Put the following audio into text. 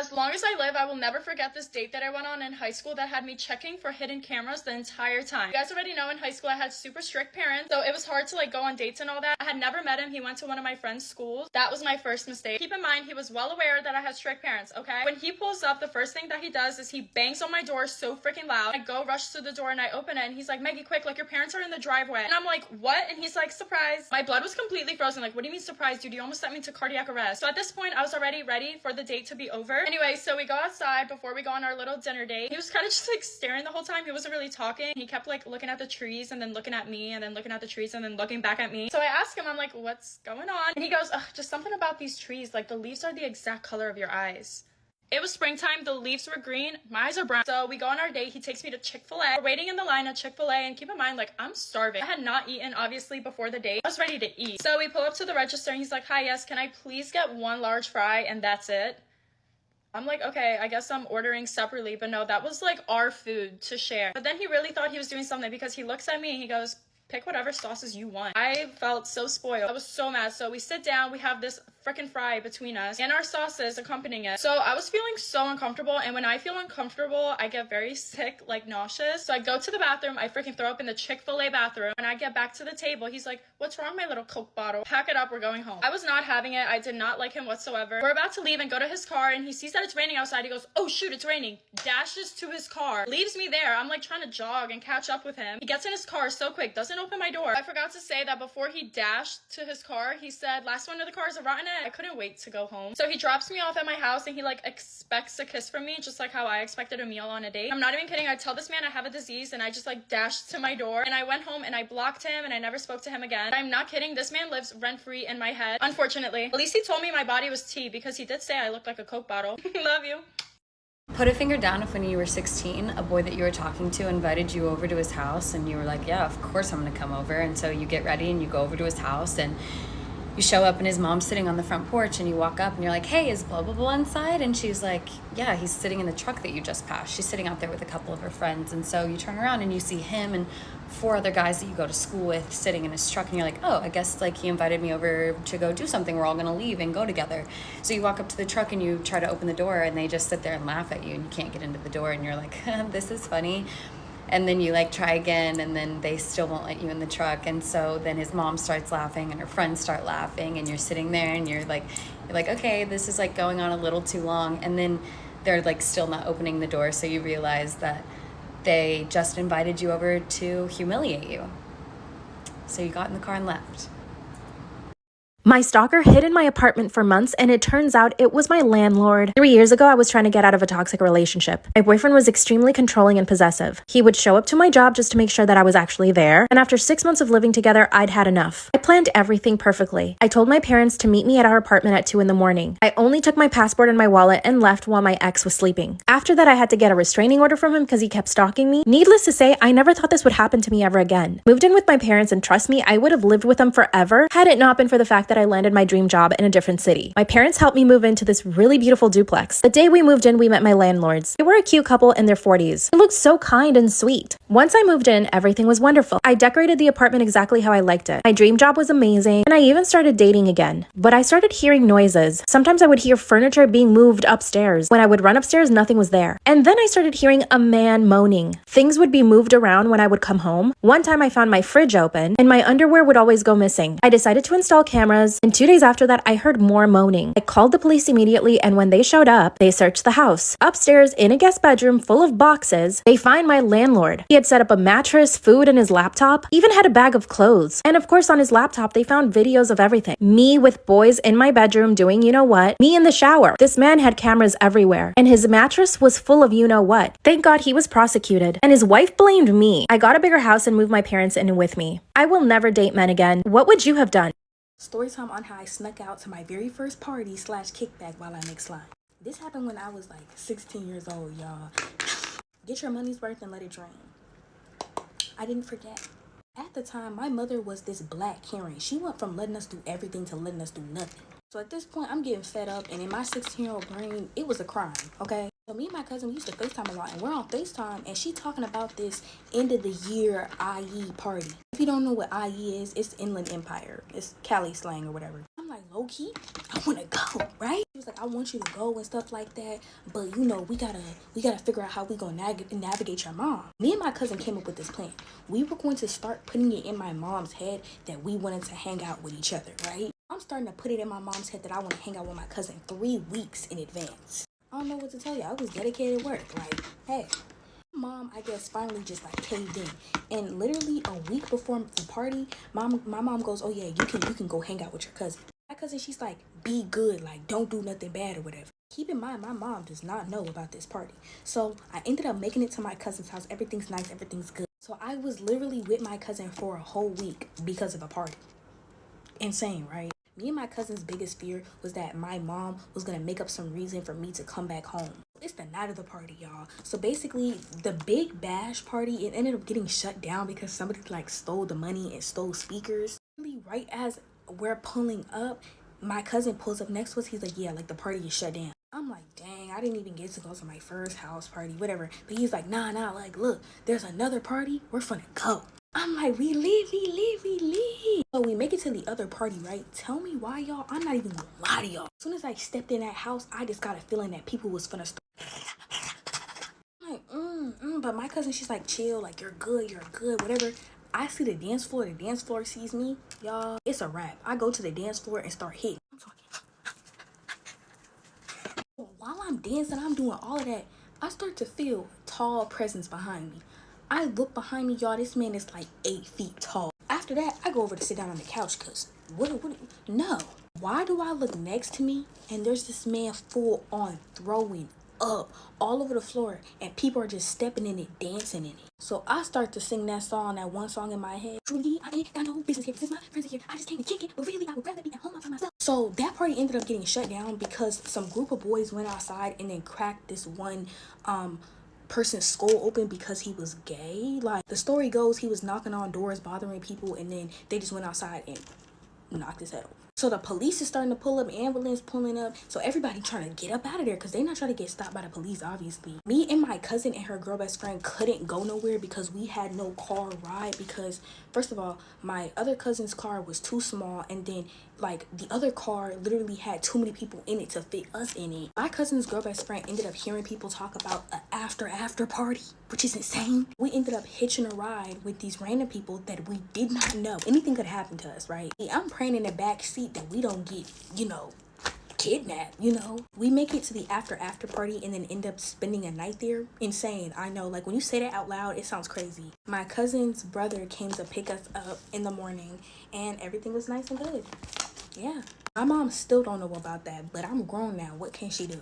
As long as I live, I will never forget this date that I went on in high school that had me checking for hidden cameras the entire time. You guys already know in high school I had super strict parents, so it was hard to like go on dates and all that. I had never met him. He went to one of my friend's schools. That was my first mistake. Keep in mind, he was well aware that I had strict parents, okay? When he pulls up, the first thing that he does is he bangs on my door so freaking loud. I go rush to the door and I open it and he's like, Maggie, quick, like your parents are in the driveway. And I'm like, what? And he's like, surprise. My blood was completely frozen. Like, what do you mean surprise, dude? You almost sent me to cardiac arrest. So at this point, I was already ready for the date to be over. Anyway, so we go outside before we go on our little dinner date. He was kind of just like staring the whole time. He wasn't really talking. He kept like looking at the trees and then looking at me and then looking at the trees and then looking back at me. So I asked him, I'm like, what's going on? And he goes, ugh, just something about these trees. Like the leaves are the exact color of your eyes. It was springtime, the leaves were green, my eyes are brown. So we go on our date, he takes me to Chick-fil-A. We're waiting in the line at Chick-fil-A, and keep in mind, like, I'm starving. I had not eaten, obviously, before the date. I was ready to eat. So we pull up to the register, and he's like, hi, yes, can I please get one large fry, and that's it? I'm like, okay, I guess I'm ordering separately, but no, that was, like, our food to share. But then he really thought he was doing something, because he looks at me, and he goes, pick whatever sauces you want. I felt so spoiled. I was so mad. So we sit down, we have this freaking fry between us and our sauces accompanying it. So I was feeling so uncomfortable, and when I feel uncomfortable, I get very sick, like nauseous. So I go to the bathroom, I freaking throw up in the Chick-fil-A bathroom. When I get back to the table, he's like, what's wrong, my little Coke bottle? Pack it up, we're going home. I was not having it. I did not like him whatsoever. We're about to leave and go to his car, and he sees that it's raining outside. He goes, oh shoot, it's raining. Dashes to his car, leaves me there. I'm like trying to jog and catch up with him. He gets in his car so quick, doesn't open my door. I forgot to say that before he dashed to his car, he said, last one of the cars are rotten. I couldn't wait to go home. So he drops me off at my house, and he like expects a kiss from me, just like how I expected a meal on a date. I'm not even kidding. I tell this man I have a disease, and I just like dashed to my door, and I went home and I blocked him, and I never spoke to him again. I'm not kidding. This man lives rent-free in my head, unfortunately. At least he told me my body was tea, because he did say I looked like a Coke bottle. Love you. Put a finger down if when you were 16, a boy that you were talking to invited you over to his house, and you were like, yeah, of course I'm gonna come over. And so you get ready and you go over to his house, and you show up and his mom's sitting on the front porch, and you walk up and you're like, hey, is blah blah blah inside? And she's like, yeah, he's sitting in the truck that you just passed. She's sitting out there with a couple of her friends. And so you turn around and you see him and 4 other guys that you go to school with sitting in his truck, and you're like, oh, I guess like he invited me over to go do something. We're all gonna leave and go together. So you walk up to the truck and you try to open the door, and they just sit there and laugh at you, and you can't get into the door, and you're like, this is funny. And then you like try again, and then they still won't let you in the truck. And so then his mom starts laughing and her friends start laughing, and you're sitting there and you're like, okay, this is like going on a little too long. And then they're like still not opening the door. So you realize that they just invited you over to humiliate you. So you got in the car and left. My stalker hid in my apartment for months, and it turns out it was my landlord. 3 years ago, I was trying to get out of a toxic relationship. My boyfriend was extremely controlling and possessive. He would show up to my job just to make sure that I was actually there, and after 6 months of living together, I'd had enough. I planned everything perfectly. I told my parents to meet me at our apartment at 2 in the morning. I only took my passport and my wallet and left while my ex was sleeping. After that, I had to get a restraining order from him because he kept stalking me. Needless to say, I never thought this would happen to me ever again. Moved in with my parents, and trust me, I would have lived with them forever had it not been for the fact that I landed my dream job in a different city. My parents helped me move into this really beautiful duplex. The day we moved in, we met my landlords. They were a cute couple in their 40s. They looked so kind and sweet. Once I moved in, everything was wonderful. I decorated the apartment exactly how I liked it. My dream job was amazing, and I even started dating again. But I started hearing noises. Sometimes I would hear furniture being moved upstairs. When I would run upstairs, nothing was there. And then I started hearing a man moaning. Things would be moved around when I would come home. One time I found my fridge open, and my underwear would always go missing. I decided to install cameras, and 2 days after that, I heard more moaning. I called the police immediately, and when they showed up, they searched the house. Upstairs, in a guest bedroom full of boxes, they find my landlord. He had set up a mattress, food, and his laptop, even had a bag of clothes. And of course, on his laptop, they found videos of everything. Me with boys in my bedroom doing you know what, me in the shower. This man had cameras everywhere, and his mattress was full of you know what. Thank God he was prosecuted, and his wife blamed me. I got a bigger house and moved my parents in with me. I will never date men again. What would you have done? Story time on how I snuck out to my very first party / kickback while I make slime. This happened when I was like 16 years old, y'all. Get your money's worth and let it drain. I didn't forget. At the time, my mother was this black Karen. She went from letting us do everything to letting us do nothing. So at this point, I'm getting fed up, and in my 16-year-old brain, it was a crime, okay? So me and my cousin, we used to FaceTime a lot, and we're on FaceTime, and she talking about this end of the year IE party. If you don't know what IE is, it's Inland Empire. It's Cali slang or whatever. I'm like, like, low key, I want to go, right? He was like, I want you to go and stuff like that, but you know, we gotta figure out how we gonna navigate your mom. Me and my cousin came up with this plan. We were going to start putting it in my mom's head that we wanted to hang out with each other, right? I'm starting to put it in my mom's head that I want to hang out with my cousin 3 weeks in advance. I don't know what to tell you. I was dedicated work. Like, hey. Mom, I guess, finally just like caved in. And literally a week before the party, my mom goes, oh yeah, you can go hang out with your cousin. My cousin, she's like, be good, like don't do nothing bad or whatever. Keep in mind, my mom does not know about this party. So I ended up making it to my cousin's house. Everything's nice, everything's good. So I was literally with my cousin for a whole week because of a party. Insane, right? Me and my cousin's biggest fear was that my mom was gonna make up some reason for me to come back home. It's the night of the party, y'all. So basically, the big bash party, it ended up getting shut down because somebody like stole the money and stole speakers. Really, right as we're pulling up, my cousin pulls up next to us. He's like, yeah, like the party is shut down. I'm like, dang, I didn't even get to go to my first house party, whatever. But he's like, nah, like, look, there's another party. We're finna go. I'm like, we leave. So we make it to the other party, right? Tell me why, y'all. I'm not even gonna lie to y'all. As soon as I stepped in that house, I just got a feeling that people was finna start. I'm like, but my cousin, she's like, chill, like, you're good, whatever. I see the dance floor sees me, y'all. It's a wrap. I go to the dance floor and start hitting. I'm talking. While I'm dancing, I'm doing all of that. I start to feel tall presence behind me. I look behind me, y'all. This man is like 8 feet tall. After that, I go over to sit down on the couch because no. Why do I look next to me and there's this man full on throwing up all over the floor and people are just stepping in it, dancing in it. So I start to sing that one song in my head. Truly, I ain't got no business here. Since my friends are here, I just came to kick it. But really, I would rather be at home by myself. So that party ended up getting shut down because some group of boys went outside and then cracked this one person's skull open because he was gay. Like the story goes, he was knocking on doors, bothering people, and then they just went outside and knocked his head off. So the police is starting to pull up, ambulance pulling up. So everybody trying to get up out of there because they not trying to get stopped by the police, obviously. Me and my cousin and her girl best friend couldn't go nowhere because we had no car ride because, first of all, my other cousin's car was too small, and then like the other car literally had too many people in it to fit us in it. My cousin's girl best friend ended up hearing people talk about an after party, which is insane. We ended up hitching a ride with these random people that we did not know. Anything could happen to us, right? I'm praying in the back seat that we don't get, kidnapped, We make it to the after party and then end up spending a night there. Insane. I know, like when you say that out loud, it sounds crazy. My cousin's brother came to pick us up in the morning and everything was nice and good. Yeah. My mom still don't know about that, but I'm grown now. What can she do?